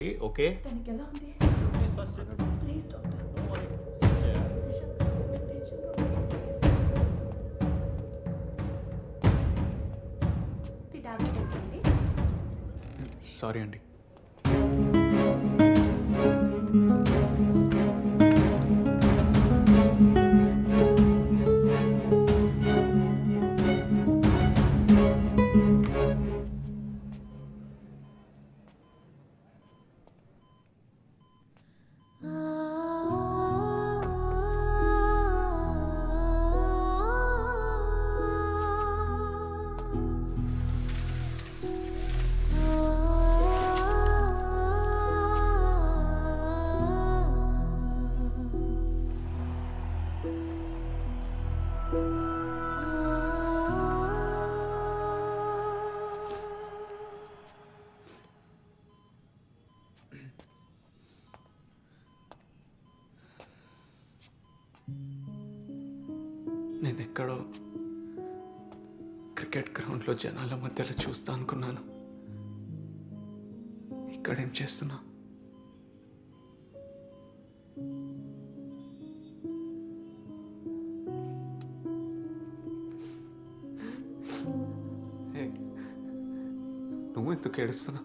Okay తనకి ఎలా ఉంది? Please first SIT please doctor. Don't worry Shashank, నాకు టెన్షన్గా ఉంది. ది టాబ్లెట్ వేసుకోండి. సారీ అండి నేను ఎక్కడో క్రికెట్ గ్రౌండ్లో జనాల మధ్యలో చూస్తా అనుకున్నాను. ఇక్కడేం చేస్తున్నా? నువ్వు ఎందుకు ఏడుస్తున్నా?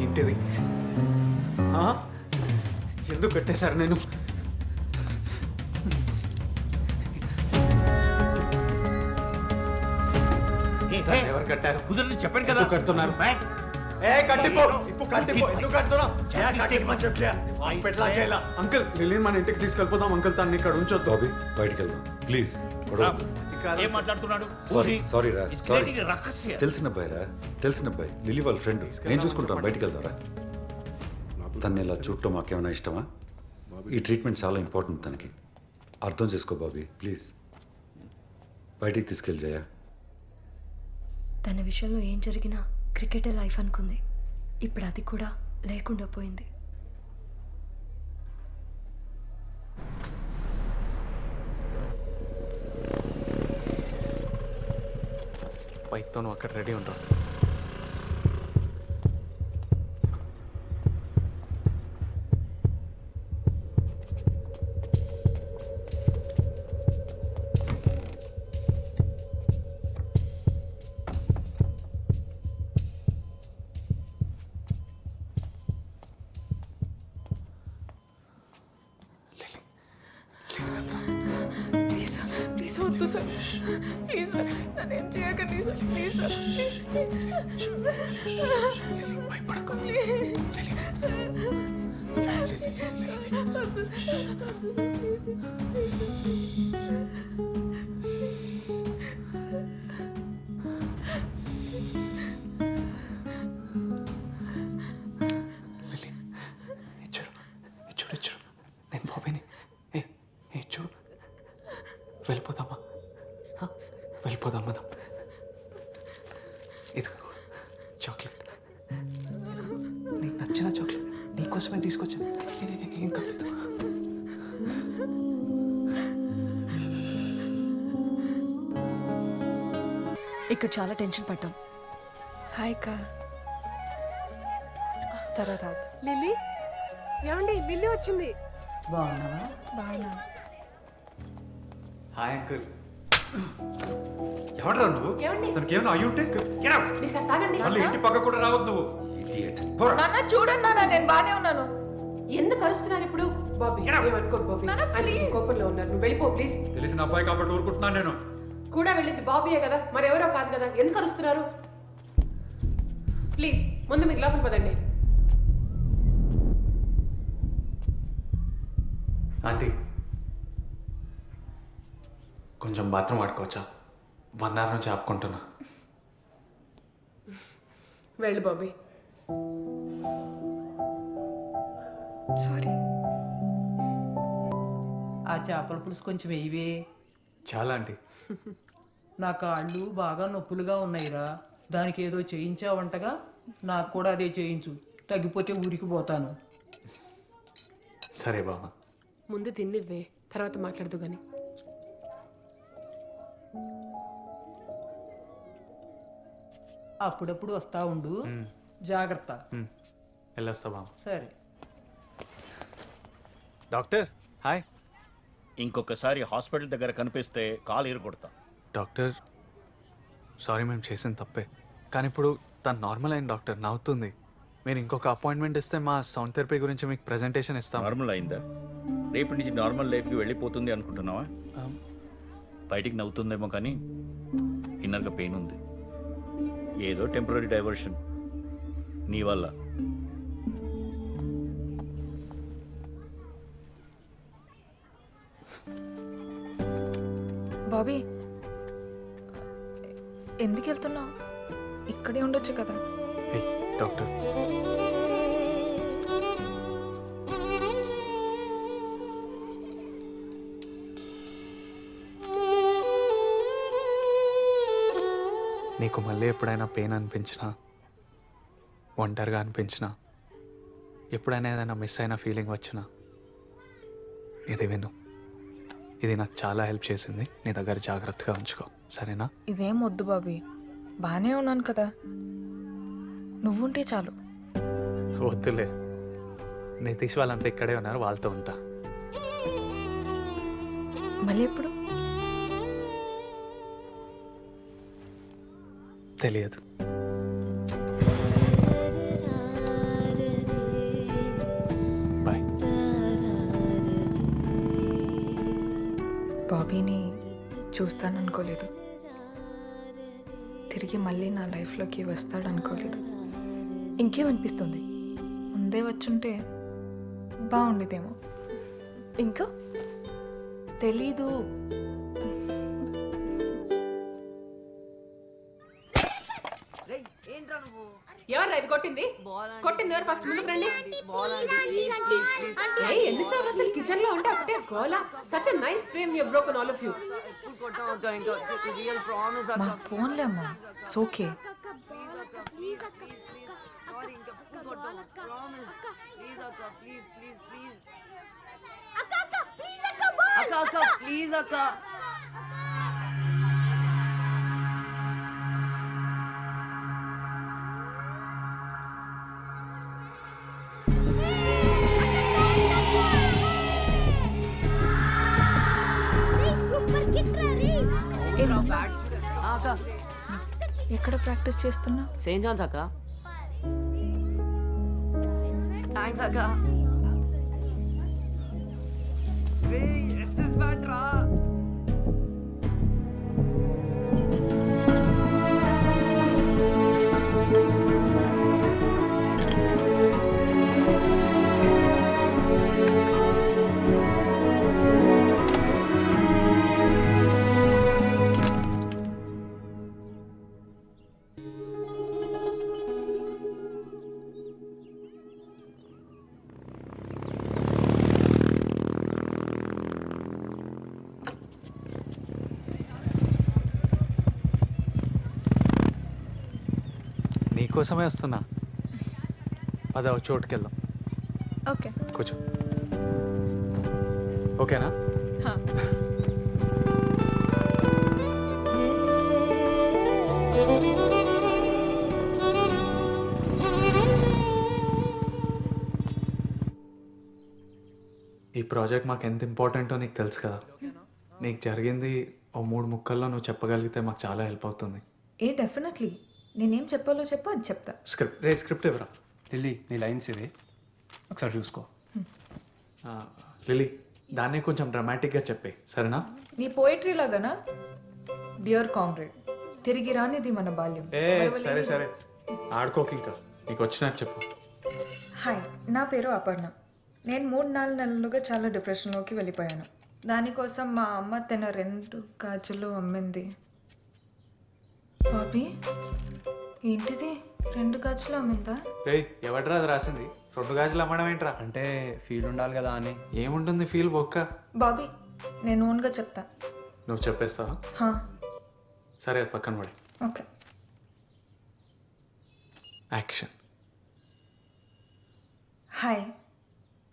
ఏంటిది? ఎందుకు కట్టేశారు నేను? ఎవరు కట్టారు? కుదరని చెప్పాను కదా కడుతున్నారు. అంకుల్ లిలిన్ మన ఇంటికి తీసుకెళ్ళిపోదాం అంకుల్. తను ఇక్కడ ఉంచొద్దు. బాబీ బయటికి వెళ్దాం ప్లీజ్. ఏం మాట్లాడుతున్నాడు? సారీ రా, సారీ. రహస్య తెలిసిన అబ్బాయి రా, తెలిసిన అబ్బాయి, లిలీ వాళ్ళ ఫ్రెండ్. నేను చూసుకుంటాను, బయటికి వెళ్దారా? తన్ని ఇలా చూడటం మాకేమైనా ఇష్టమా? ఈ ట్రీట్మెంట్ చాలా ఇంపార్టెంట్ తనకి. అర్థం చేసుకో బాబీ ప్లీజ్. బయటికి తీసుకెళ్ళి జయ. తన విషయంలో ఏం జరిగినా క్రికెటే లైఫ్ అనుకుంది. ఇప్పుడు అది కూడా లేకుండా పోయింది. బైక్తో నువ్వు అక్కడ రెడీ ఉంటావు. వద్దు సార్, ప్లీజ్ సార్, నన్ను ఏం చేయకండి సార్, ప్లీజ్ సార్. భయపడకు. చూడు నేను బాబీని. చూడు వెళ్ళిపోదామా? వెళ్ళిపోదాం మనం. ఇది చాక్లెట్, నీకు నచ్చిన చాక్లెట్ నీకోసమే తీసుకొచ్చాను. ఏం కాలేదు. ఇక్కడ చాలా టెన్షన్ పడ్డాం. హాయ్ కా తర్వాత లిల్లీ. ఏమండి లిల్లీ వచ్చింది. బాగున్నావా? బాగున్నా. Hi uncle. ఎవడరా నువ్వు? తనకి ఏమైనా అయ్యి ఉంటే మళ్ళీ ఇంటి పక్క కూడా రావద్దు నువ్వు. ఇడియట్. పోరా. నాన్న చూడండి నాన్న, నేను బానే ఉన్నాను. ఎందుకు అరుస్తున్నారు ఇప్పుడు? బాబీ ఏమనుకోదు బాబీ, ఆయన కోపంలో ఉన్నారు. నువ్వు వెళ్ళిపో ప్లీజ్. తెలిసిన అబ్బాయి కాబట్టి ఊరుకుంటున్నాను నేను. కూడా వెళ్ళింది బాబీయే కదా, మరెవరో కాదు కదా. ఎందుకు అరుస్తున్నారు? ప్లీజ్ ముందు మీరు లోపల పదండి. ఆంటీ కొంచెం బాత్రూమ్ ఆడుకోవచ్చా? 1 hour నుంచి ఆపుకుంటున్నా. వెళ్ళు బాబీ. సారీ. ఆ చేపల పులుసు కొంచెం వేయవే. చాలా ఆంటీ. నా కాళ్ళు బాగా నొప్పులుగా ఉన్నాయిరా. దానికి ఏదో చేయించావంటగా, నాకు కూడా అదే చేయించు. తగ్గిపోతే ఊరికి పోతాను. సరే బామ్మ. ముందు తిన్నివ్వే, తర్వాత మాట్లాడదు గాని. అప్పుడప్పుడు వస్తా ఉండు, జాగ్రత్త. వెళ్ళొస్తా బామ్మ. సరే. Doctor hi. ఇంకొకసారి హాస్పిటల్ దగ్గర కనిపిస్తే కాలు ఎరగొడతా. డాక్టర్ సారీ, మేము చేసిన తప్పే. కానీ ఇప్పుడు తను నార్మల్ అయింది డాక్టర్, నవ్వుతుంది. మీరు ఇంకొక అపాయింట్మెంట్ ఇస్తే మా సౌండ్ థెరపీ గురించి మీకు ప్రెజెంటేషన్ ఇస్తాం. నార్మల్ అయిందా? రేపటి నుంచి నార్మల్ లైఫ్కి వెళ్ళిపోతుంది అనుకుంటున్నావా? బయటికి నవ్వుతుందేమో కానీ ఇన్నర్గా పెయిన్ ఉంది. ఏదో టెంపరీ డైవర్షన్ నీ వల్ల. బాబీ ఎందుకు వెళ్తున్నావు? ఇక్కడే ఉండొచ్చు కదా. ఏయ్ డాక్టర్, నీకు మళ్ళీ ఎప్పుడైనా పెయిన్ అనిపించినా, ఒంటరిగా అనిపించినా, ఎప్పుడైనా ఏదైనా మిస్ అయిన ఫీలింగ్ వచ్చినా ఇది విను. ఇది నాకు చాలా హెల్ప్ చేసింది. నీ దగ్గర జాగ్రత్తగా ఉంచుకో, సరేనా? ఇదేం వద్దు బాబీ, బాగానే ఉన్నాను కదా, నువ్వుంటే చాలు. వద్దులే, నితీష్ వాళ్ళంతా ఇక్కడే ఉన్నారు, వాళ్ళతో ఉంటా. మళ్ళీ ఎప్పుడు? తెలియదు. బాయ్. బాబీని చూస్తాననుకోలేదు, తిరిగి మళ్ళీ నా లైఫ్లోకి వస్తాడనుకోలేదు. ఇంకేమనిపిస్తుంది? ముందే వచ్చుంటే బాగుండేదేమో. ఇంకా తెలీదు. ఎవరు ఇది కొట్టింది? కొట్టింది ఎవరు? ఫస్ట్ ముందుకు రండి. ఎన్నిసార్లు అసలు కిచెన్ లో ఉంటే ఒకటే గోలా. Such a nice frame you broken all of you. మా ఫోన్లే అమ్మా, ఇట్స్ ఓకే. ప్లీజ్ అక్క. ఎక్కడ ప్రాక్టీస్ చేస్తున్నా? సెయింట్ జాన్స్ అక్క. థ్యాంక్స్ అక్క. నీకోసమే వస్తున్నా. పద ఒక చోటుకి వెళ్దాం. ఓకే, కూర్చో. ఓకేనా? ఈ ప్రాజెక్ట్ మాకు ఎంత ఇంపార్టెంటో నీకు తెలుసు కదా. నీకు జరిగింది ఓ 3 ముక్కల్లో నువ్వు చెప్పగలిగితే మాకు చాలా హెల్ప్ అవుతుంది. డెఫినెట్లీ. నేనేం చెప్పాలో చెప్పు, అది చెప్తా. స్క్రిప్ట్ ఇవ్వరా. లిల్లీ, నీ లైన్స్ ఇవి ఒకసారి చూసుకో. లిల్లీ, దాన్ని కొంచెం డ్రామాటిక్గా చెప్పే, సరేనా? నీ పోయిటరీ లాగానా? డియర్ కామ్రేడ్, తిరిగి రానిది మన బాల్యం. సరే సరే, ఆడుకోక ఇంకా. నీకు వచ్చినట్టు చెప్పు. హాయ్, నా పేరు అపర్ణ. నేను 3-4 నెలలుగా చాలా డిప్రెషన్లోకి వెళ్ళిపోయాను. దానికోసం మా అమ్మ తన 2 గాజులు అమ్మింది. బాబీ, ఏంటిది? 2 గాజులు అమ్మిందా? ఎవడరా అది రాసింది? 2 గాజులు అమ్మడం ఏంట్రా? అంటే ఫీల్ ఉండాలి కదా అని. ఏముంటుంది ఫీల్ బొక్క. బాబీ, నేను ఓన్గా చెప్తా. నువ్వు చెప్పేస్తావా? సరే, పక్కన పడి. ఓకే. యాక్షన్. హాయ్,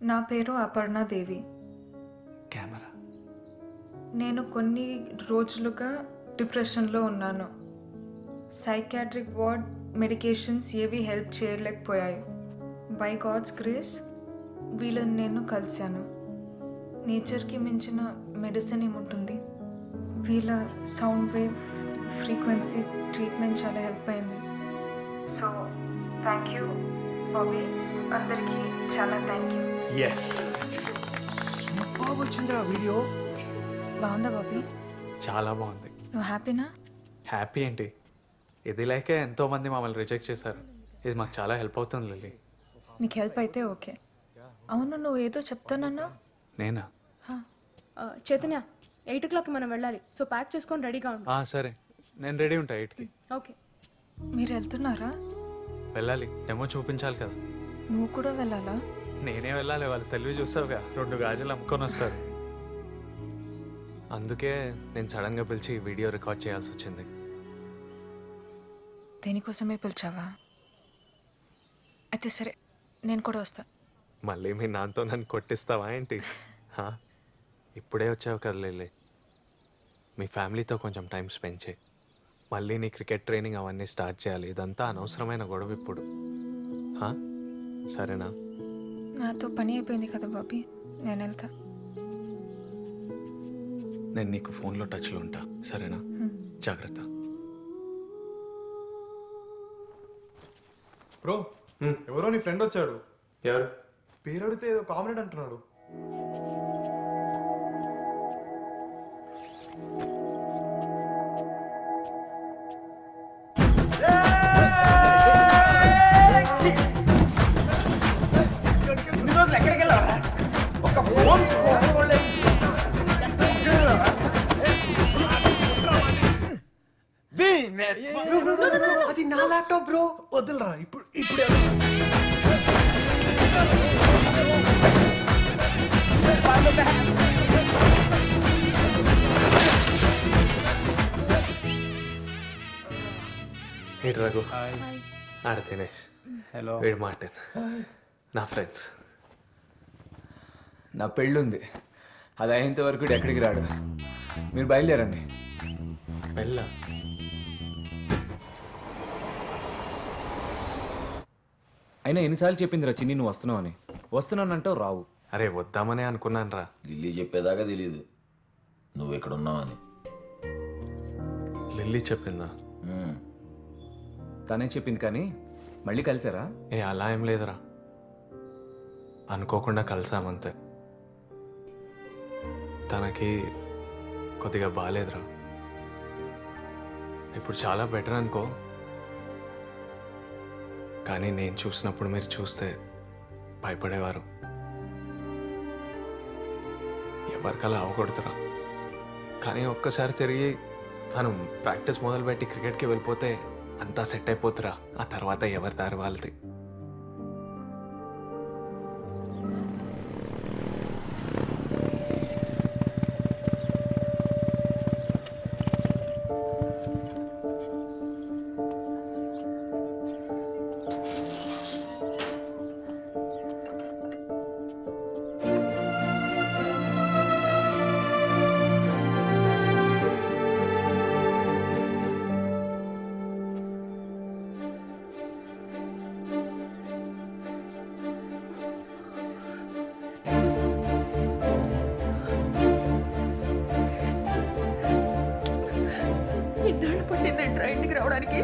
నా పేరు అపర్ణ దేవి. కెమెరా. నేను కొన్ని రోజులుగా డిప్రెషన్లో ఉన్నాను. సైకాట్రిక్ వార్డ్ మెడికేషన్స్ ఏవి హెల్ప్ చేయలేకపోయాయి. బై గాడ్స్ గ్రేస్ వీళ్ళని నేను కలిశాను. నేచర్కి మించిన మెడిసిన్ ఏముంటుంది. వీళ్ళ సౌండ్ వేవ్ ఫ్రీక్వెన్సీ ట్రీట్మెంట్ చాలా హెల్ప్ అయింది. సో థ్యాంక్ యూ బాబీ, అందరికీ చాలా థ్యాంక్ యూ. ఎస్, వచ్చిందిరా వీడియో. బాగుందా బాబీ? చాలా బాగుంది. నువ్వు హ్యాపీనా? హ్యాపీ ఏంటి, ఇది లేకే ఎంతోమంది మమ్మల్ని రిజెక్ట్ చేశారు. ఇది మాకు చాలా హెల్ప్ అవుతుంది లిల్లీ. నీకు హెల్ప్ అయితే ఓకే. అవును, నువ్వు ఏదో చెప్తానన్నా? నేనా? చైతన్య 8 o'clock మనం వెళ్ళాలి. సో ప్యాక్ చేసుకొని రెడీగా ఉండు. సరే, నేను రెడీ ఉంటా 8కి. ఓకే. మీరు వెళ్తున్నారా? వెళ్ళాలి, డెమో చూపించాలి కదా. నువ్వు కూడా వెళ్ళాలా? నేనే వెళ్ళాలి, వాళ్ళు తెలివి చూస్తావుగా, 2 గాజులు అమ్ముకొని వస్తారు. అందుకే నేను సడన్గా పిలిచి వీడియో రికార్డ్ చేయాల్సి వచ్చింది. దేనికోసమే పిలిచావా? అయితే సరే, నేను కూడా వస్తా. మళ్ళీ మీ నాన్నతో నన్ను కొట్టిస్తావా ఏంటి? ఇప్పుడే వచ్చావు కదా లిల్లీ, మీ ఫ్యామిలీతో కొంచెం టైం స్పెండ్ చేయి. మళ్ళీ నీ క్రికెట్ ట్రైనింగ్ అవన్నీ స్టార్ట్ చేయాలి. ఇదంతా అనవసరమైన గొడవ ఇప్పుడు. సరేనా? నాతో పని అయిపోయింది కదా బాబీ, నేను వెళ్తా. నేను నీకు ఫోన్లో టచ్లో ఉంటా, సరేనా? జాగ్రత్త. బ్రో, ఎవరో నీ ఫ్రెండ్ వచ్చాడు. ఎవరు? పేరు అడిగితే ఏదో కామ్రేడ్ అంటున్నాడు. ఎక్కడికి వెళ్ళారా? ఒక ఫోన్ అది నా ల్యాప్టాప్ బ్రో. వద్దులరా, ఇప్పుడు ఏంటి రఘు? ఆడ దినేష్. హలో. వీడు మార్టిన్, నా ఫ్రెండ్స్. నా పెళ్ళుంది, అది అయ్యేంత వరకు వీడు ఎక్కడికి రాడు. మీరు బయలుదేరండి. వెళ్ళా. అయినా ఎన్నిసార్లు చెప్పిందిరా చిన్ని నువ్వు వస్తున్నావు అని. వస్తున్నానంటావు రావు. అరే వద్దామనే అనుకున్నాను రా. లిల్లీ చెప్పేదాకా తెలీదు నువ్వు ఎక్కడ ఉన్నావని. లిల్లీ చెప్పిందా? తనే చెప్పింది, కానీ మళ్ళీ కలిసారా? అలా ఏం లేదురా, అనుకోకుండా కలిసామంతే. తనకి కొద్దిగా బాగాలేదురా. ఇప్పుడు చాలా బెటర్ అనుకో, కానీ నేను చూసినప్పుడు మీరు చూస్తే భయపడేవారు. ఎవరికలా అవ్వకూడదురా. కానీ ఒక్కసారి తిరిగి తను ప్రాక్టీస్ మొదలుపెట్టి క్రికెట్కి వెళ్ళిపోతే అంతా సెట్ అయిపోతురా. ఆ తర్వాత ఎవరి దారి వాళ్ళది. ఎన్నాళ్ళు పట్టిందంట్రా ఇంటికి రావడానికి?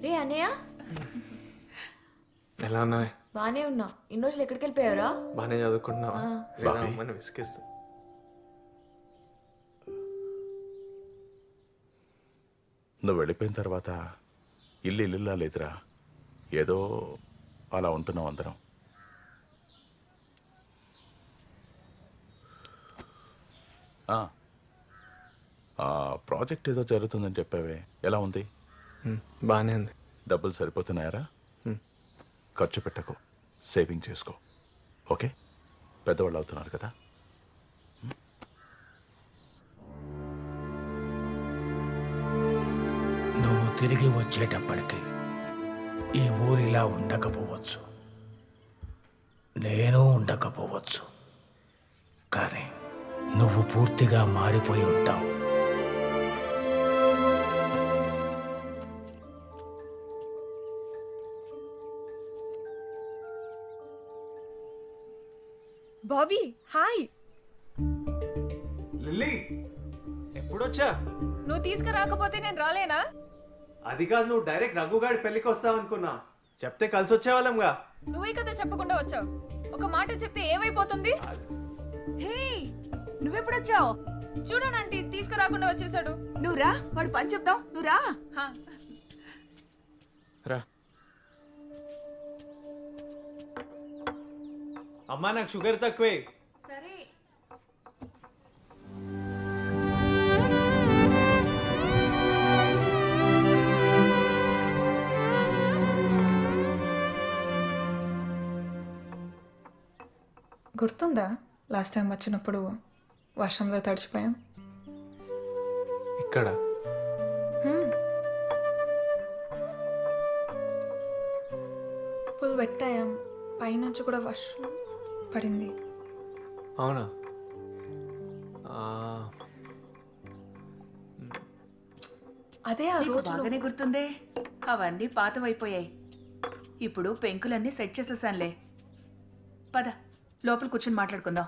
రే అన్నయ్య, ఎలా ఉన్నావే? బానే ఉన్నా. ఇన్ని రోజులు ఎక్కడికి వెళ్ళిపోయావురా? బాగానే చదువుకుంటున్నావా? బాబీ. అమ్మని విసిగిస్తా. నువ్వు వెళ్ళిపోయిన తర్వాత ఇల్లు లేదురా. ఏదో అలా ఉంటున్నాం అందరం. ప్రాజెక్ట్ ఏదో జరుగుతుందని చెప్పావే, ఎలా ఉంది? బాగానే ఉంది. డబ్బులు సరిపోతున్నాయారా? ఖర్చు పెట్టకు, సేవింగ్ చేసుకో. ఓకే, పెద్దవాళ్ళు అవుతున్నారు కదా. తిరిగి వచ్చేటప్పటికి ఈ ఊరిలా ఉండకపోవచ్చు, నేను ఉండకపోవచ్చు, కానీ నువ్వు పూర్తిగా మారిపోయి ఉంటావు. Bobby hi. లిల్లీ ఎప్పుడొచ్చా? నువ్వు తీసుకురాకపోతే నేను రాలేనా? అది కాదు, నువ్వు డైరెక్ట్ రఘుగాడి పెళ్లికి వస్తావు అనుకున్నా. చెప్తే కలిసి వచ్చేవాళ్ళంగా. నువ్వే కదా చెప్పకుండా వచ్చావు. ఒక మాట చెప్తే ఏమైపోతుంది? హే, నువ్వెప్పుడొచ్చావు? చూడనంటీ తీసుకురాకుండా వచ్చేసాడు. నువ్వు రా, వాడు పని చెప్తావు. నువ్వు రా. రా. అమ్మా నాకు షుగర్ తక్కువే. సరే. గుర్తుందా లాస్ట్ టైం వచ్చినప్పుడు వర్షంలో తడిచిపోయాం? ఇక్కడ ఫుల్ పెట్టాం, పైనుంచి కూడా వర్షం పడింది. అవునా? అదే ఆ నీకు రోజు బాగానే గుర్తుందే. అవన్నీ పాతవైపోయాయి. ఇప్పుడు పెంకులన్నీ సెట్ చేసేసానులే. పద, లోపల కూర్చొని మాట్లాడుకుందాం.